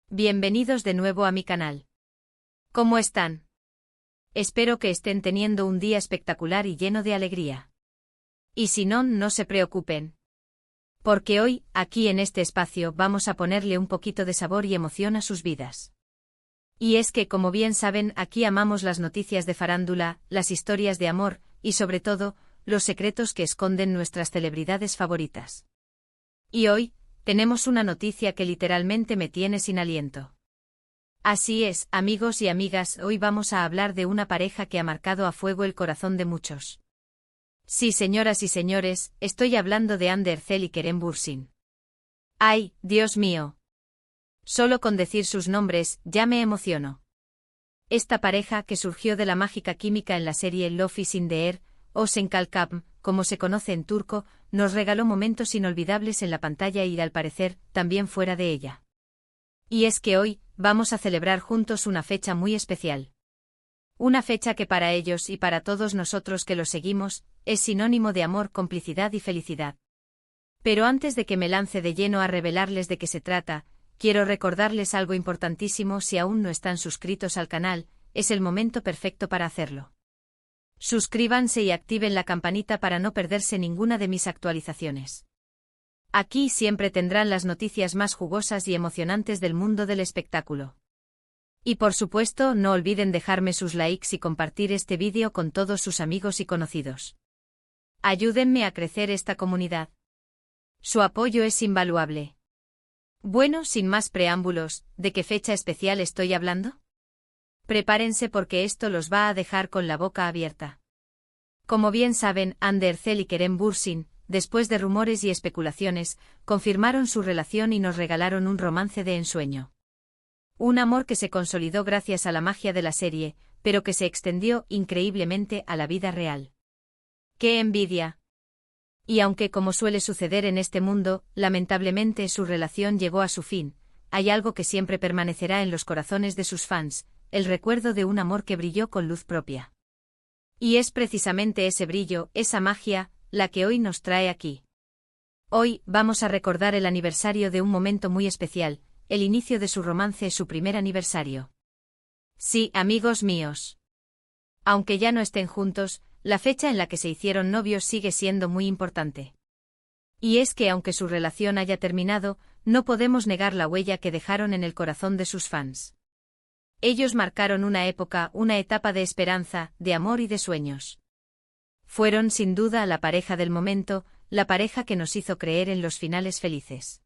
Bienvenidos de nuevo a mi canal. ¿Cómo están? Espero que estén teniendo un día espectacular y lleno de alegría. Y si no, no se preocupen. Porque hoy, aquí en este espacio, vamos a ponerle un poquito de sabor y emoción a sus vidas. Y es que, como bien saben, aquí amamos las noticias de farándula, las historias de amor, y sobre todo, los secretos que esconden nuestras celebridades favoritas. Y hoy, tenemos una noticia que literalmente me tiene sin aliento. Así es, amigos y amigas, hoy vamos a hablar de una pareja que ha marcado a fuego el corazón de muchos. Sí, señoras y señores, estoy hablando de Ander Erzel y Kerem Bürsin. ¡Ay, Dios mío! Solo con decir sus nombres, ya me emociono. Esta pareja, que surgió de la mágica química en la serie Love is in the Air, o Senkalkam, como se conoce en turco, nos regaló momentos inolvidables en la pantalla y, al parecer, también fuera de ella. Y es que hoy, vamos a celebrar juntos una fecha muy especial. Una fecha que para ellos y para todos nosotros que los seguimos, es sinónimo de amor, complicidad y felicidad. Pero antes de que me lance de lleno a revelarles de qué se trata, quiero recordarles algo importantísimo. Si aún no están suscritos al canal, es el momento perfecto para hacerlo. Suscríbanse y activen la campanita para no perderse ninguna de mis actualizaciones. Aquí siempre tendrán las noticias más jugosas y emocionantes del mundo del espectáculo. Y por supuesto, no olviden dejarme sus likes y compartir este vídeo con todos sus amigos y conocidos. Ayúdenme a crecer esta comunidad. Su apoyo es invaluable. Bueno, sin más preámbulos, ¿de qué fecha especial estoy hablando? Prepárense porque esto los va a dejar con la boca abierta. Como bien saben, Ander Erzel y Kerem Bürsin, después de rumores y especulaciones, confirmaron su relación y nos regalaron un romance de ensueño. Un amor que se consolidó gracias a la magia de la serie, pero que se extendió increíblemente a la vida real. ¡Qué envidia! Y aunque, como suele suceder en este mundo, lamentablemente su relación llegó a su fin, hay algo que siempre permanecerá en los corazones de sus fans: el recuerdo de un amor que brilló con luz propia. Y es precisamente ese brillo, esa magia, la que hoy nos trae aquí. Hoy, vamos a recordar el aniversario de un momento muy especial, el inicio de su romance, su primer aniversario. Sí, amigos míos. Aunque ya no estén juntos, la fecha en la que se hicieron novios sigue siendo muy importante. Y es que aunque su relación haya terminado, no podemos negar la huella que dejaron en el corazón de sus fans. Ellos marcaron una época, una etapa de esperanza, de amor y de sueños. Fueron sin duda la pareja del momento, la pareja que nos hizo creer en los finales felices.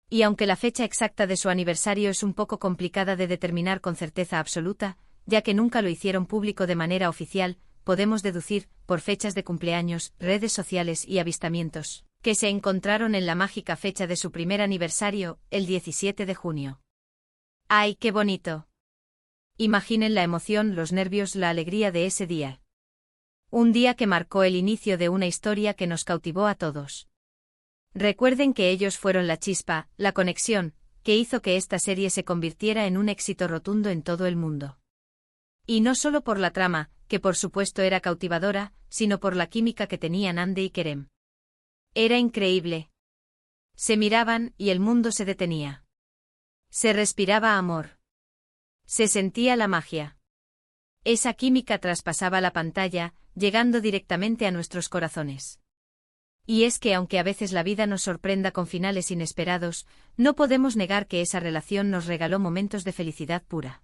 Y aunque la fecha exacta de su aniversario es un poco complicada de determinar con certeza absoluta, ya que nunca lo hicieron público de manera oficial, podemos deducir, por fechas de cumpleaños, redes sociales y avistamientos, que se encontraron en la mágica fecha de su primer aniversario, el 17 de junio. ¡Ay, qué bonito! Imaginen la emoción, los nervios, la alegría de ese día. Un día que marcó el inicio de una historia que nos cautivó a todos. Recuerden que ellos fueron la chispa, la conexión, que hizo que esta serie se convirtiera en un éxito rotundo en todo el mundo. Y no solo por la trama, que por supuesto era cautivadora, sino por la química que tenían Ander y Kerem. Era increíble. Se miraban y el mundo se detenía. Se respiraba amor. Se sentía la magia. Esa química traspasaba la pantalla, llegando directamente a nuestros corazones. Y es que aunque a veces la vida nos sorprenda con finales inesperados, no podemos negar que esa relación nos regaló momentos de felicidad pura.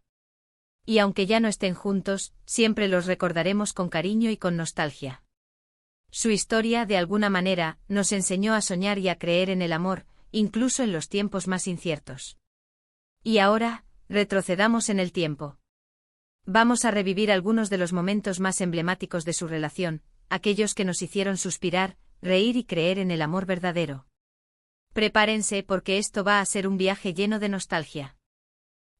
Y aunque ya no estén juntos, siempre los recordaremos con cariño y con nostalgia. Su historia, de alguna manera, nos enseñó a soñar y a creer en el amor, incluso en los tiempos más inciertos. Y ahora, retrocedamos en el tiempo. Vamos a revivir algunos de los momentos más emblemáticos de su relación, aquellos que nos hicieron suspirar, reír y creer en el amor verdadero. Prepárense porque esto va a ser un viaje lleno de nostalgia.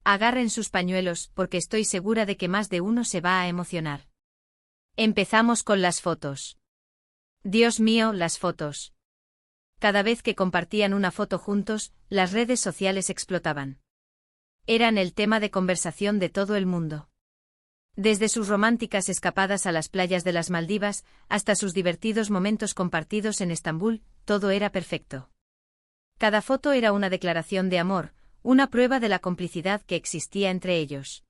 Agarren sus pañuelos porque estoy segura de que más de uno se va a emocionar. Empezamos con las fotos. Dios mío, las fotos. Cada vez que compartían una foto juntos, las redes sociales explotaban. Eran el tema de conversación de todo el mundo. Desde sus románticas escapadas a las playas de las Maldivas, hasta sus divertidos momentos compartidos en Estambul, todo era perfecto. Cada foto era una declaración de amor, una prueba de la complicidad que existía entre ellos.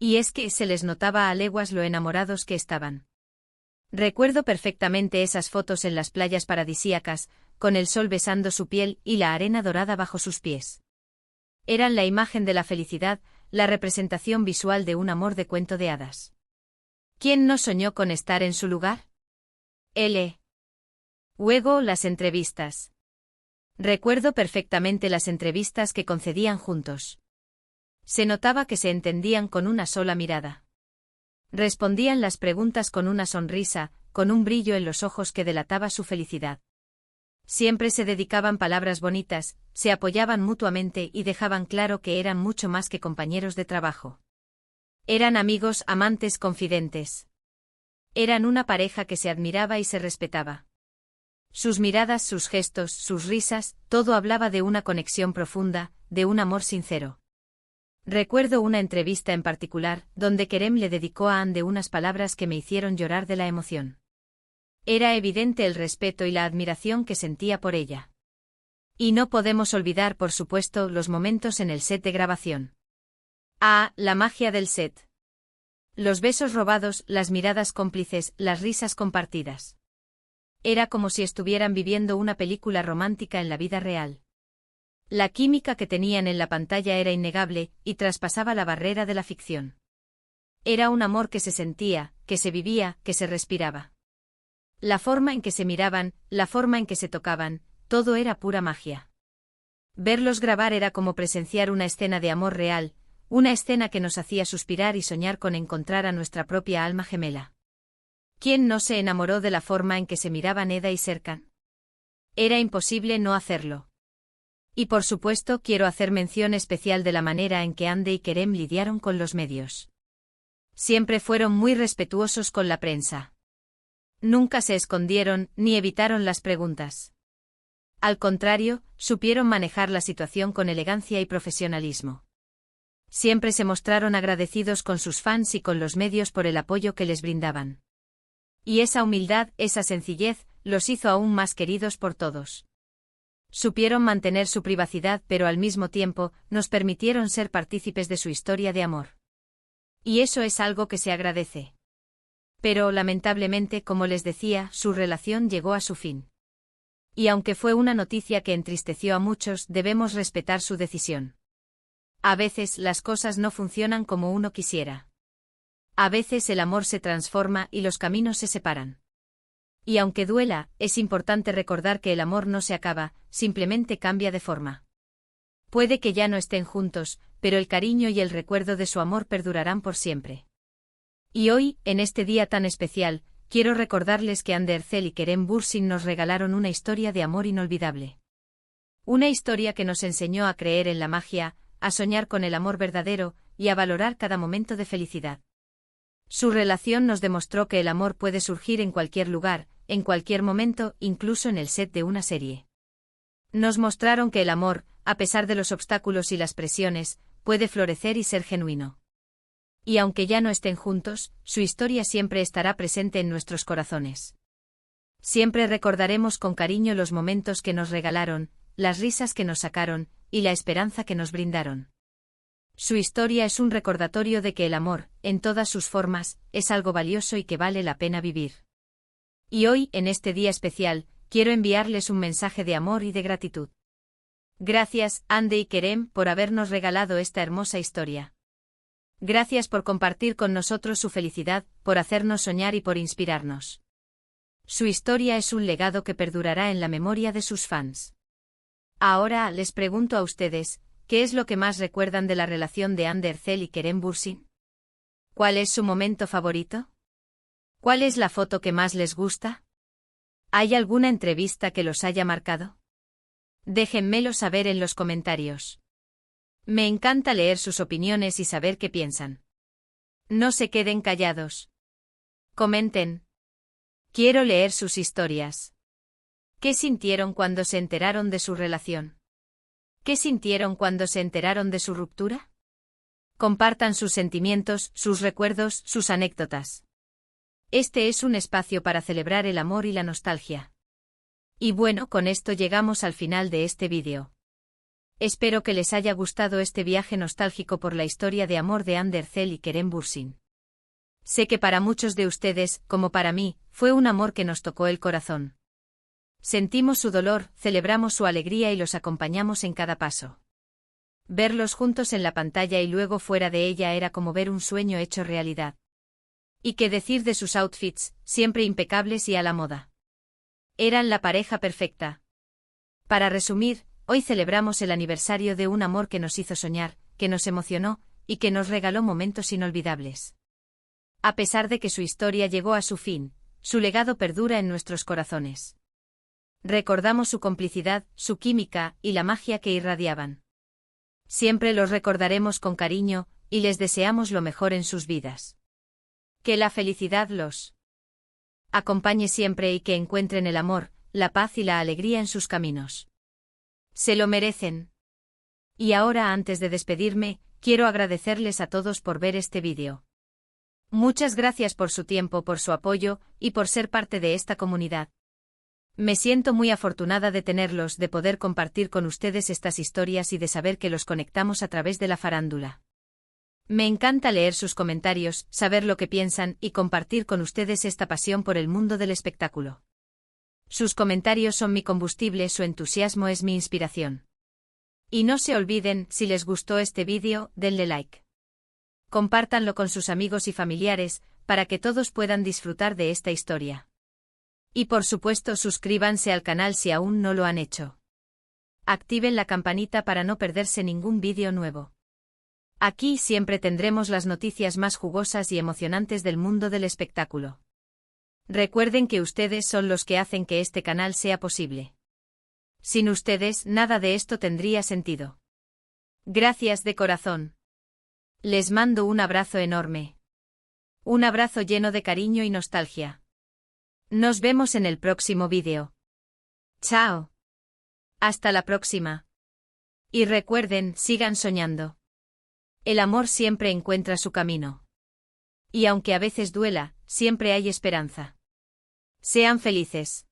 Y es que se les notaba a leguas lo enamorados que estaban. Recuerdo perfectamente esas fotos en las playas paradisíacas, con el sol besando su piel y la arena dorada bajo sus pies. Eran la imagen de la felicidad, la representación visual de un amor de cuento de hadas. ¿Quién no soñó con estar en su lugar? Luego, las entrevistas. Recuerdo perfectamente las entrevistas que concedían juntos. Se notaba que se entendían con una sola mirada. Respondían las preguntas con una sonrisa, con un brillo en los ojos que delataba su felicidad. Siempre se dedicaban palabras bonitas, se apoyaban mutuamente y dejaban claro que eran mucho más que compañeros de trabajo. Eran amigos, amantes, confidentes. Eran una pareja que se admiraba y se respetaba. Sus miradas, sus gestos, sus risas, todo hablaba de una conexión profunda, de un amor sincero. Recuerdo una entrevista en particular, donde Kerem le dedicó a Ande unas palabras que me hicieron llorar de la emoción. Era evidente el respeto y la admiración que sentía por ella. Y no podemos olvidar, por supuesto, los momentos en el set de grabación. La magia del set. Los besos robados, las miradas cómplices, las risas compartidas. Era como si estuvieran viviendo una película romántica en la vida real. La química que tenían en la pantalla era innegable, y traspasaba la barrera de la ficción. Era un amor que se sentía, que se vivía, que se respiraba. La forma en que se miraban, la forma en que se tocaban, todo era pura magia. Verlos grabar era como presenciar una escena de amor real, una escena que nos hacía suspirar y soñar con encontrar a nuestra propia alma gemela. ¿Quién no se enamoró de la forma en que se miraban Eda y Serkan? Era imposible no hacerlo. Y por supuesto quiero hacer mención especial de la manera en que Ande y Kerem lidiaron con los medios. Siempre fueron muy respetuosos con la prensa. Nunca se escondieron, ni evitaron las preguntas. Al contrario, supieron manejar la situación con elegancia y profesionalismo. Siempre se mostraron agradecidos con sus fans y con los medios por el apoyo que les brindaban. Y esa humildad, esa sencillez, los hizo aún más queridos por todos. Supieron mantener su privacidad, pero al mismo tiempo, nos permitieron ser partícipes de su historia de amor. Y eso es algo que se agradece. Pero, lamentablemente, como les decía, su relación llegó a su fin. Y aunque fue una noticia que entristeció a muchos, debemos respetar su decisión. A veces las cosas no funcionan como uno quisiera. A veces el amor se transforma y los caminos se separan. Y aunque duela, es importante recordar que el amor no se acaba, simplemente cambia de forma. Puede que ya no estén juntos, pero el cariño y el recuerdo de su amor perdurarán por siempre. Y hoy, en este día tan especial, quiero recordarles que Hande Erçel y Kerem Bürsin nos regalaron una historia de amor inolvidable. Una historia que nos enseñó a creer en la magia, a soñar con el amor verdadero, y a valorar cada momento de felicidad. Su relación nos demostró que el amor puede surgir en cualquier lugar, en cualquier momento, incluso en el set de una serie. Nos mostraron que el amor, a pesar de los obstáculos y las presiones, puede florecer y ser genuino. Y aunque ya no estén juntos, su historia siempre estará presente en nuestros corazones. Siempre recordaremos con cariño los momentos que nos regalaron, las risas que nos sacaron, y la esperanza que nos brindaron. Su historia es un recordatorio de que el amor, en todas sus formas, es algo valioso y que vale la pena vivir. Y hoy, en este día especial, quiero enviarles un mensaje de amor y de gratitud. Gracias, Hande y Kerem, por habernos regalado esta hermosa historia. Gracias por compartir con nosotros su felicidad, por hacernos soñar y por inspirarnos. Su historia es un legado que perdurará en la memoria de sus fans. Ahora, les pregunto a ustedes, ¿qué es lo que más recuerdan de la relación de Hande Erçel y Kerem Bürsin? ¿Cuál es su momento favorito? ¿Cuál es la foto que más les gusta? ¿Hay alguna entrevista que los haya marcado? Déjenmelo saber en los comentarios. Me encanta leer sus opiniones y saber qué piensan. No se queden callados. Comenten. Quiero leer sus historias. ¿Qué sintieron cuando se enteraron de su relación? ¿Qué sintieron cuando se enteraron de su ruptura? Compartan sus sentimientos, sus recuerdos, sus anécdotas. Este es un espacio para celebrar el amor y la nostalgia. Y bueno, con esto llegamos al final de este vídeo. Espero que les haya gustado este viaje nostálgico por la historia de amor de Ander Zel y Kerem Bürsin. Sé que para muchos de ustedes, como para mí, fue un amor que nos tocó el corazón. Sentimos su dolor, celebramos su alegría y los acompañamos en cada paso. Verlos juntos en la pantalla y luego fuera de ella era como ver un sueño hecho realidad. ¿Y qué decir de sus outfits, siempre impecables y a la moda? Eran la pareja perfecta. Para resumir, hoy celebramos el aniversario de un amor que nos hizo soñar, que nos emocionó, y que nos regaló momentos inolvidables. A pesar de que su historia llegó a su fin, su legado perdura en nuestros corazones. Recordamos su complicidad, su química y la magia que irradiaban. Siempre los recordaremos con cariño, y les deseamos lo mejor en sus vidas. Que la felicidad los acompañe siempre y que encuentren el amor, la paz y la alegría en sus caminos. Se lo merecen. Y ahora, antes de despedirme, quiero agradecerles a todos por ver este vídeo. Muchas gracias por su tiempo, por su apoyo, y por ser parte de esta comunidad. Me siento muy afortunada de tenerlos, de poder compartir con ustedes estas historias y de saber que los conectamos a través de la farándula. Me encanta leer sus comentarios, saber lo que piensan y compartir con ustedes esta pasión por el mundo del espectáculo. Sus comentarios son mi combustible, su entusiasmo es mi inspiración. Y no se olviden, si les gustó este vídeo, denle like. Compártanlo con sus amigos y familiares, para que todos puedan disfrutar de esta historia. Y por supuesto, suscríbanse al canal si aún no lo han hecho. Activen la campanita para no perderse ningún vídeo nuevo. Aquí siempre tendremos las noticias más jugosas y emocionantes del mundo del espectáculo. Recuerden que ustedes son los que hacen que este canal sea posible. Sin ustedes, nada de esto tendría sentido. Gracias de corazón. Les mando un abrazo enorme. Un abrazo lleno de cariño y nostalgia. Nos vemos en el próximo vídeo. Chao. Hasta la próxima. Y recuerden, sigan soñando. El amor siempre encuentra su camino. Y aunque a veces duela, siempre hay esperanza. Sean felices.